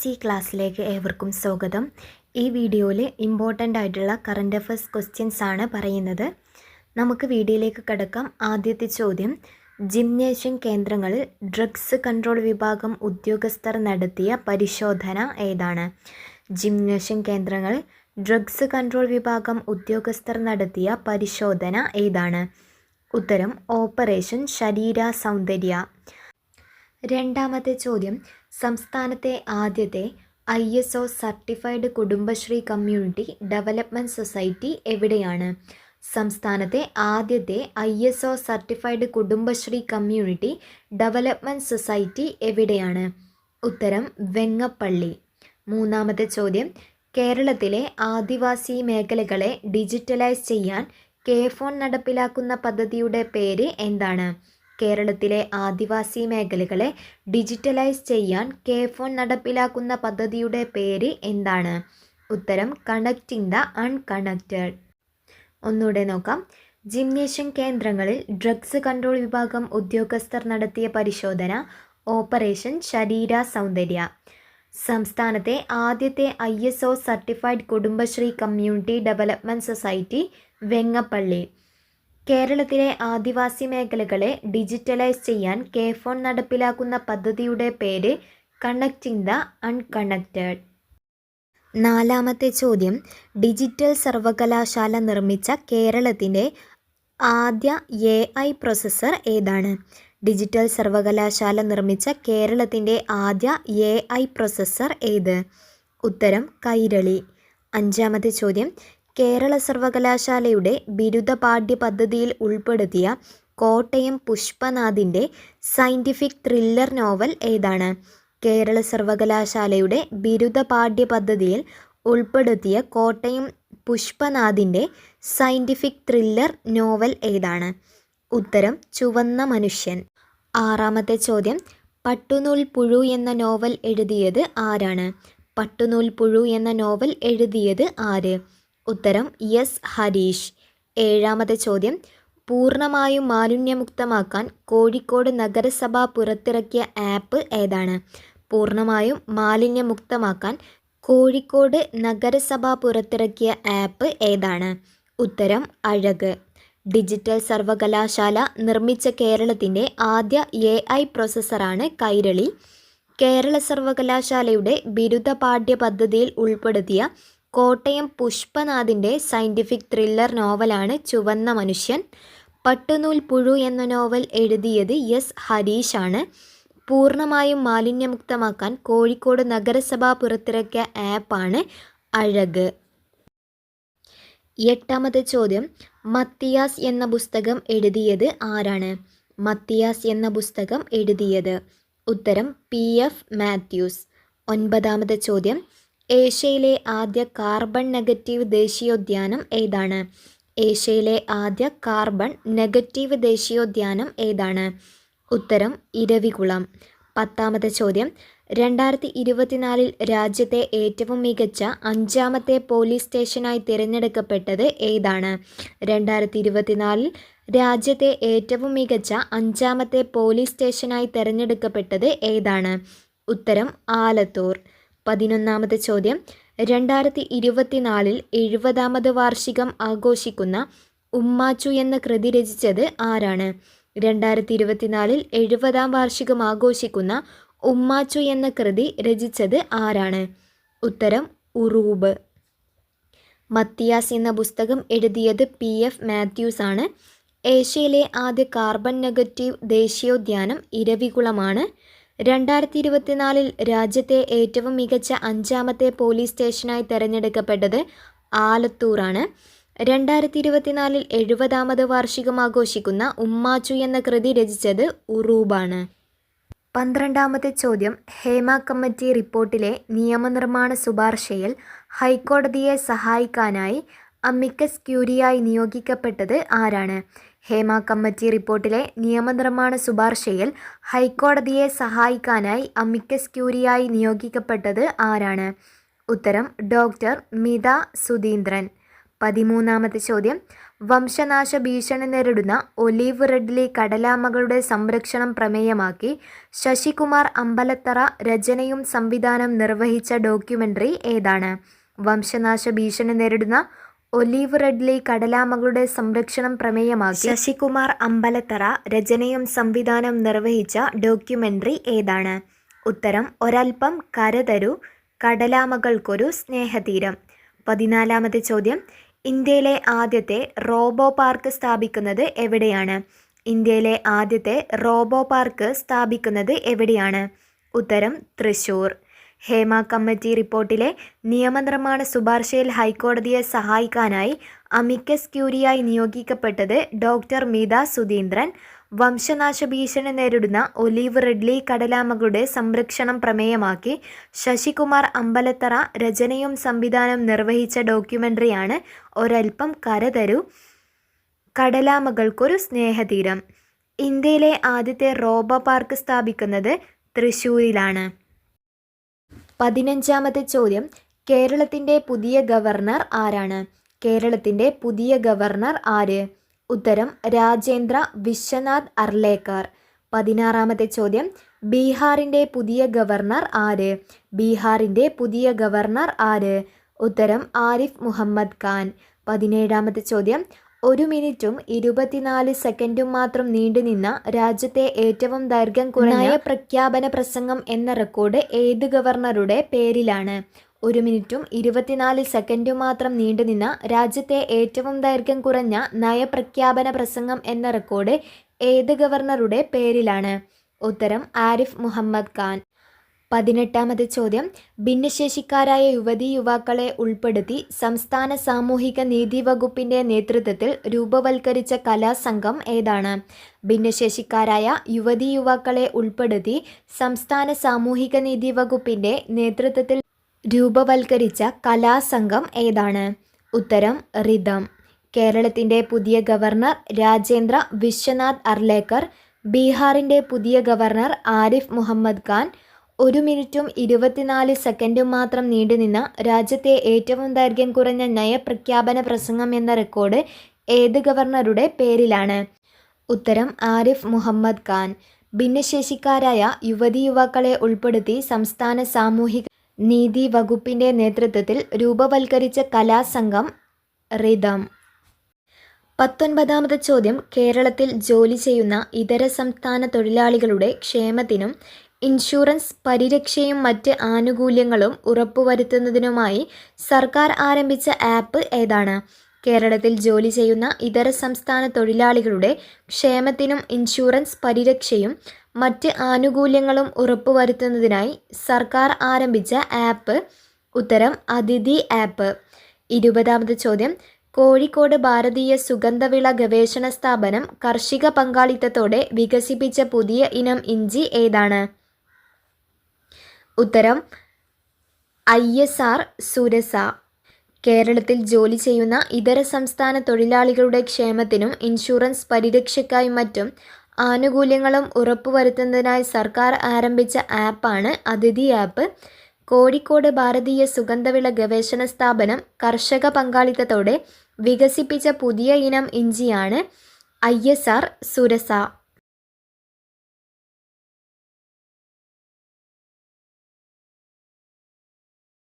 PSC ക്ലാസ്സിലേക്ക് ഏവർക്കും സ്വാഗതം. ഈ വീഡിയോയിൽ ഇമ്പോർട്ടൻ്റ് ആയിട്ടുള്ള കറണ്ട് അഫയേഴ്സ് ക്വസ്റ്റ്യൻസ് ആണ് പറയുന്നത്. നമുക്ക് വീഡിയോയിലേക്ക് കടക്കാം. ആദ്യത്തെ ചോദ്യം, ജിംനേഷ്യം കേന്ദ്രങ്ങളിൽ ഡ്രഗ്സ് കൺട്രോൾ വിഭാഗം ഉദ്യോഗസ്ഥർ നടത്തിയ പരിശോധന ഏതാണ്? ജിംനേഷ്യം കേന്ദ്രങ്ങളിൽ ഡ്രഗ്സ് കൺട്രോൾ വിഭാഗം ഉദ്യോഗസ്ഥർ നടത്തിയ പരിശോധന ഏതാണ്? ഉത്തരം ഓപ്പറേഷൻ ശരീര സൗന്ദര്യ. രണ്ടാമത്തെ ചോദ്യം, സംസ്ഥാനത്തെ ആദ്യത്തെ ISO certified Kudumbashree community development society എവിടെയാണ്? സംസ്ഥാനത്തെ ആദ്യത്തെ ISO certified Kudumbashree community development society എവിടെയാണ്? ഉത്തരം വെങ്ങപ്പള്ളി. മൂന്നാമത്തെ ചോദ്യം, കേരളത്തിലെ ആദിവാസി മേഖലകളെ ഡിജിറ്റലൈസ് ചെയ്യാൻ KFON നടപ്പിലാക്കുന്ന പദ്ധതിയുടെ പേര് എന്താണ്? കേരളത്തിലെ ആദിവാസി മേഖലകളെ ഡിജിറ്റലൈസ് ചെയ്യാൻ KFON നടപ്പിലാക്കുന്ന പദ്ധതിയുടെ പേര് എന്താണ്? ഉത്തരം കണക്റ്റിംഗ് ദ അൺകണക്റ്റഡ്. ഒന്നുകൂടെ നോക്കാം. ജിംനേഷ്യം കേന്ദ്രങ്ങളിൽ ഡ്രഗ്സ് കൺട്രോൾ വിഭാഗം ഉദ്യോഗസ്ഥർ നടത്തിയ പരിശോധന ഓപ്പറേഷൻ ശരീര സൗന്ദര്യ. സംസ്ഥാനത്തെ ആദ്യത്തെ ISO certified Kudumbashree community development society Vengappally. കേരളത്തിലെ ആദിവാസി മേഖലകളെ ഡിജിറ്റലൈസ് ചെയ്യാൻ KFON നടപ്പിലാക്കുന്ന പദ്ധതിയുടെ പേര് കണക്റ്റിംഗ് ദ അൺകണക്റ്റഡ്. നാലാമത്തെ ചോദ്യം, ഡിജിറ്റൽ സർവകലാശാല നിർമ്മിച്ച കേരളത്തിൻ്റെ ആദ്യ AI പ്രോസസ്സർ ഏതാണ്? ഡിജിറ്റൽ സർവകലാശാല നിർമ്മിച്ച കേരളത്തിൻ്റെ ആദ്യ AI പ്രോസസ്സർ ഏത്? ഉത്തരം കൈരളി. അഞ്ചാമത്തെ ചോദ്യം, കേരള സർവകലാശാലയുടെ ബിരുദ പാഠ്യ പദ്ധതിയിൽ ഉൾപ്പെടുത്തിയ കോട്ടയം പുഷ്പനാഥിൻ്റെ സയൻറ്റിഫിക് ത്രില്ലർ നോവൽ ഏതാണ്? കേരള സർവകലാശാലയുടെ ബിരുദ പാഠ്യ പദ്ധതിയിൽ ഉൾപ്പെടുത്തിയ കോട്ടയം പുഷ്പനാഥിൻ്റെ സയൻറ്റിഫിക് ത്രില്ലർ നോവൽ ഏതാണ്? ഉത്തരം ചുവന്ന മനുഷ്യൻ. ആറാമത്തെ ചോദ്യം, പട്ടുനൂൽ പുഴു എന്ന നോവൽ എഴുതിയത് ആരാണ്? പട്ടുനൂൽ പുഴു എന്ന നോവൽ എഴുതിയത് ആര്? ഉത്തരം S. ഹരീഷ്. ഏഴാമത്തെ ചോദ്യം, പൂർണ്ണമായും മാലിന്യമുക്തമാക്കാൻ കോഴിക്കോട് നഗരസഭ പുറത്തിറക്കിയ ആപ്പ് ഏതാണ്? പൂർണ്ണമായും മാലിന്യമുക്തമാക്കാൻ കോഴിക്കോട് നഗരസഭ പുറത്തിറക്കിയ ആപ്പ് ഏതാണ്? ഉത്തരം അഴക്. ഡിജിറ്റൽ സർവകലാശാല നിർമ്മിച്ച കേരളത്തിൻ്റെ ആദ്യ AI പ്രോസസ്സറാണ് കൈരളി. കേരള സർവകലാശാലയുടെ ബിരുദ പാഠ്യ പദ്ധതിയിൽ ഉൾപ്പെടുത്തിയ കോട്ടയം പുഷ്പനാഥിൻ്റെ സയൻറ്റിഫിക് ത്രില്ലർ നോവലാണ് ചുവന്ന മനുഷ്യൻ. പട്ടുനൂൽ പുഴു എന്ന നോവൽ എഴുതിയത് S. ഹരീഷ് ആണ്. പൂർണ്ണമായും മാലിന്യമുക്തമാക്കാൻ കോഴിക്കോട് നഗരസഭ പുറത്തിറക്കിയ ആപ്പാണ് അഴക്. എട്ടാമത്തെ ചോദ്യം, മത്തിയാസ് എന്ന പുസ്തകം എഴുതിയത് ആരാണ്? മത്തിയാസ് എന്ന പുസ്തകം എഴുതിയത്? ഉത്തരം PF മാത്യൂസ്. ഒൻപതാമത്തെ ചോദ്യം, ഏഷ്യയിലെ ആദ്യ കാർബൺ നെഗറ്റീവ് ദേശീയോദ്യാനം ഏതാണ്? ഏഷ്യയിലെ ആദ്യ കാർബൺ നെഗറ്റീവ് ദേശീയോദ്യാനം ഏതാണ്? ഉത്തരം ഇരവികുളം. പത്താമത്തെ ചോദ്യം, 2024 രാജ്യത്തെ ഏറ്റവും മികച്ച 5ാമത്തെ പോലീസ് സ്റ്റേഷനായി തിരഞ്ഞെടുക്കപ്പെട്ടത് ഏതാണ്? 2024 രാജ്യത്തെ ഏറ്റവും മികച്ച 5ാമത്തെ പോലീസ് സ്റ്റേഷനായി തിരഞ്ഞെടുക്കപ്പെട്ടത് ഏതാണ്? ഉത്തരം ആലത്തൂർ. 11ാമത്തെ ചോദ്യം, 2024 70ാമത് വാർഷികം ആഘോഷിക്കുന്ന ഉമ്മാച്ചു എന്ന കൃതി രചിച്ചത് ആരാണ്? 2024 70ാം വാർഷികം ആഘോഷിക്കുന്ന ഉമ്മാച്ചു എന്ന കൃതി രചിച്ചത് ആരാണ്? ഉത്തരം ഉറൂബ്. മത്തിയാസ് എന്ന പുസ്തകം എഴുതിയത് PF മാത്യൂസ് ആണ്. ഏഷ്യയിലെ ആദ്യ കാർബൺ നെഗറ്റീവ് ദേശീയോദ്യാനം ഇരവികുളമാണ്. 2024 രാജ്യത്തെ ഏറ്റവും മികച്ച 5ാമത്തെ പോലീസ് സ്റ്റേഷനായി തിരഞ്ഞെടുക്കപ്പെട്ടത് ആലത്തൂറാണ്. 2024 70ാമത് വാർഷികം ആഘോഷിക്കുന്ന ഉമ്മാച്ചു എന്ന കൃതി രചിച്ചത് ഉറൂബാണ്. 12ാമത്തെ ചോദ്യം, ഹേമ കമ്മിറ്റി റിപ്പോർട്ടിലെ നിയമനിർമ്മാണ ശുപാർശയിൽ ഹൈക്കോടതിയെ സഹായിക്കാനായി അമിക്കസ് ക്യൂറിയായി നിയോഗിക്കപ്പെട്ടത് ആരാണ്? ഹേമ കമ്മിറ്റി റിപ്പോർട്ടിലെ നിയമനിർമ്മാണ ശുപാർശയിൽ ഹൈക്കോടതിയെ സഹായിക്കാനായി അമിക്കസ് ക്യൂറിയായി നിയോഗിക്കപ്പെട്ടത് ആരാണ്? ഉത്തരം ഡോക്ടർ മിത സുധീന്ദ്രൻ. 13-ാമത്തെ ചോദ്യം, വംശനാശ ഭീഷണി നേരിടുന്ന ഒലീവ് റിഡ്ലി കടലാമകളുടെ സംരക്ഷണം പ്രമേയമാക്കി ശശികുമാർ അമ്പലത്തറ രചനയും സംവിധാനം നിർവഹിച്ച ഡോക്യുമെൻ്ററി ഏതാണ്? വംശനാശ ഭീഷണി നേരിടുന്ന ഒലീവ് റിഡ്ലി കടലാമകളുടെ സംരക്ഷണം പ്രമേയമാക്കി ശശികുമാർ അമ്പലത്തറ രചനയും സംവിധാനം നിർവഹിച്ച ഡോക്യുമെൻ്ററി ഏതാണ്? ഉത്തരം ഒരൽപ്പം കര തരൂ, കടലാമകൾക്കൊരു സ്നേഹതീരം. 14-ാമത്തെ ചോദ്യം, ഇന്ത്യയിലെ ആദ്യത്തെ റോബോ പാർക്ക് സ്ഥാപിക്കുന്നത് എവിടെയാണ്? ഇന്ത്യയിലെ ആദ്യത്തെ റോബോ പാർക്ക് സ്ഥാപിക്കുന്നത് എവിടെയാണ്? ഉത്തരം തൃശ്ശൂർ. ഹേമ കമ്മിറ്റി റിപ്പോർട്ടിലെ നിയമനിർമ്മാണ ശുപാർശയിൽ ഹൈക്കോടതിയെ സഹായിക്കാനായി അമിക്കസ് ക്യൂറിയായി നിയോഗിക്കപ്പെട്ടത് ഡോക്ടർ മീത സുധീന്ദ്രൻ. വംശനാശ ഭീഷണി നേരിടുന്ന ഒലീവ് റിഡ്ലി കടലാമകളുടെ സംരക്ഷണം പ്രമേയമാക്കി ശശികുമാർ അമ്പലത്തറ രചനയും സംവിധാനം നിർവഹിച്ച ഡോക്യുമെൻ്ററിയാണ് ഒരൽപ്പം കര തരൂ, കടലാമകൾക്കൊരു സ്നേഹതീരം. ഇന്ത്യയിലെ ആദ്യത്തെ റോബോ പാർക്ക് സ്ഥാപിക്കുന്നത് തൃശ്ശൂരിലാണ്. 15-ാമത്തെ ചോദ്യം, കേരളത്തിൻ്റെ പുതിയ ഗവർണർ ആരാണ്? കേരളത്തിൻ്റെ പുതിയ ഗവർണർ ആര്? ഉത്തരം രാജേന്ദ്ര വിശ്വനാഥ് അർലേക്കർ. 16-ാമത്തെ ചോദ്യം, ബീഹാറിൻ്റെ പുതിയ ഗവർണർ ആര്? ബീഹാറിൻ്റെ പുതിയ ഗവർണർ ആര്? ഉത്തരം ആരിഫ് മുഹമ്മദ് ഖാൻ. 17-ാമത്തെ ചോദ്യം, 1 മിനിറ്റും 24 സെക്കൻഡും മാത്രം നീണ്ടുനിന്ന രാജ്യത്തെ ഏറ്റവും ദൈർഘ്യം കുറഞ്ഞ നയപ്രഖ്യാപന പ്രസംഗം എന്ന റെക്കോർഡ് ഏത് ഗവർണറുടെ പേരിലാണ്? 1 മിനിറ്റും 24 സെക്കൻഡും മാത്രം നീണ്ടുനിന്ന രാജ്യത്തെ ഏറ്റവും ദൈർഘ്യം കുറഞ്ഞ നയപ്രഖ്യാപന പ്രസംഗം എന്ന റെക്കോർഡ് ഏത് ഗവർണറുടെ പേരിലാണ്? ഉത്തരം ആരിഫ് മുഹമ്മദ് ഖാൻ. 18-ാമത്തെ ചോദ്യം, ഭിന്നശേഷിക്കാരായ യുവതീ-യുവാക്കളെ ഉൾപ്പെടുത്തി സംസ്ഥാന സാമൂഹിക നീതി വകുപ്പിൻ്റെ നേതൃത്വത്തിൽ രൂപവൽക്കരിച്ച കലാസംഘം ഏതാണ്? ഭിന്നശേഷിക്കാരായ യുവതീ-യുവാക്കളെ ഉൾപ്പെടുത്തി സംസ്ഥാന സാമൂഹിക നീതി വകുപ്പിൻ്റെ നേതൃത്വത്തിൽ രൂപവൽക്കരിച്ച കലാസംഘം ഏതാണ്? ഉത്തരം റിതം. കേരളത്തിൻ്റെ പുതിയ ഗവർണർ രാജേന്ദ്ര വിശ്വനാഥ് അർലേക്കർ. ബീഹാറിൻ്റെ പുതിയ ഗവർണർ ആരിഫ് മുഹമ്മദ് ഖാൻ. 1 മിനിറ്റും 24 സെക്കൻഡും മാത്രം നീണ്ടുനിന്ന രാജ്യത്തെ ഏറ്റവും ദൈർഘ്യം കുറഞ്ഞ നയപ്രഖ്യാപന പ്രസംഗം എന്ന റെക്കോർഡ് ഏത് ഗവർണറുടെ പേരിലാണ്? ഉത്തരം ആരിഫ് മുഹമ്മദ് ഖാൻ. ഭിന്നശേഷിക്കാരായ യുവതീ-യുവാക്കളെ ഉൾപ്പെടുത്തി സംസ്ഥാന സാമൂഹിക നീതി വകുപ്പിൻ്റെ നേതൃത്വത്തിൽ രൂപവൽക്കരിച്ച കലാസംഘം റിതം. 19-ാമത്തെ ചോദ്യം, കേരളത്തിൽ ജോലി ചെയ്യുന്ന ഇതര സംസ്ഥാന തൊഴിലാളികളുടെ ക്ഷേമത്തിനും ഇൻഷുറൻസ് പരിരക്ഷയും മറ്റ് ആനുകൂല്യങ്ങളും ഉറപ്പുവരുത്തുന്നതിനുമായി സർക്കാർ ആരംഭിച്ച ആപ്പ് ഏതാണ്? കേരളത്തിൽ ജോലി ചെയ്യുന്ന ഇതര സംസ്ഥാന തൊഴിലാളികളുടെ ക്ഷേമത്തിനും ഇൻഷുറൻസ് പരിരക്ഷയും മറ്റ് ആനുകൂല്യങ്ങളും ഉറപ്പുവരുത്തുന്നതിനായി സർക്കാർ ആരംഭിച്ച ആപ്പ്? ഉത്തരം അതിഥി ആപ്പ്. 20-ാമത്തെ ചോദ്യം, കോഴിക്കോട് ഭാരതീയ സുഗന്ധവിള ഗവേഷണ സ്ഥാപനം കാർഷിക പങ്കാളിത്തത്തോടെ വികസിപ്പിച്ച പുതിയ ഇനം ഇഞ്ചി ഏതാണ്? ഉത്തരം ISR സുരസ. കേരളത്തിൽ ജോലി ചെയ്യുന്ന ഇതര സംസ്ഥാന തൊഴിലാളികളുടെ ക്ഷേമത്തിനും ഇൻഷുറൻസ് പരിരക്ഷയ്ക്കായും മറ്റും ആനുകൂല്യങ്ങളും ഉറപ്പുവരുത്തുന്നതിനായി സർക്കാർ ആരംഭിച്ച ആപ്പാണ് അതിഥി ആപ്പ്. കോഴിക്കോട് ഭാരതീയ സുഗന്ധവിള ഗവേഷണ സ്ഥാപനം കർഷക പങ്കാളിത്തത്തോടെ വികസിപ്പിച്ച പുതിയ ഇനം ഇഞ്ചിയാണ് ISR സുരസ.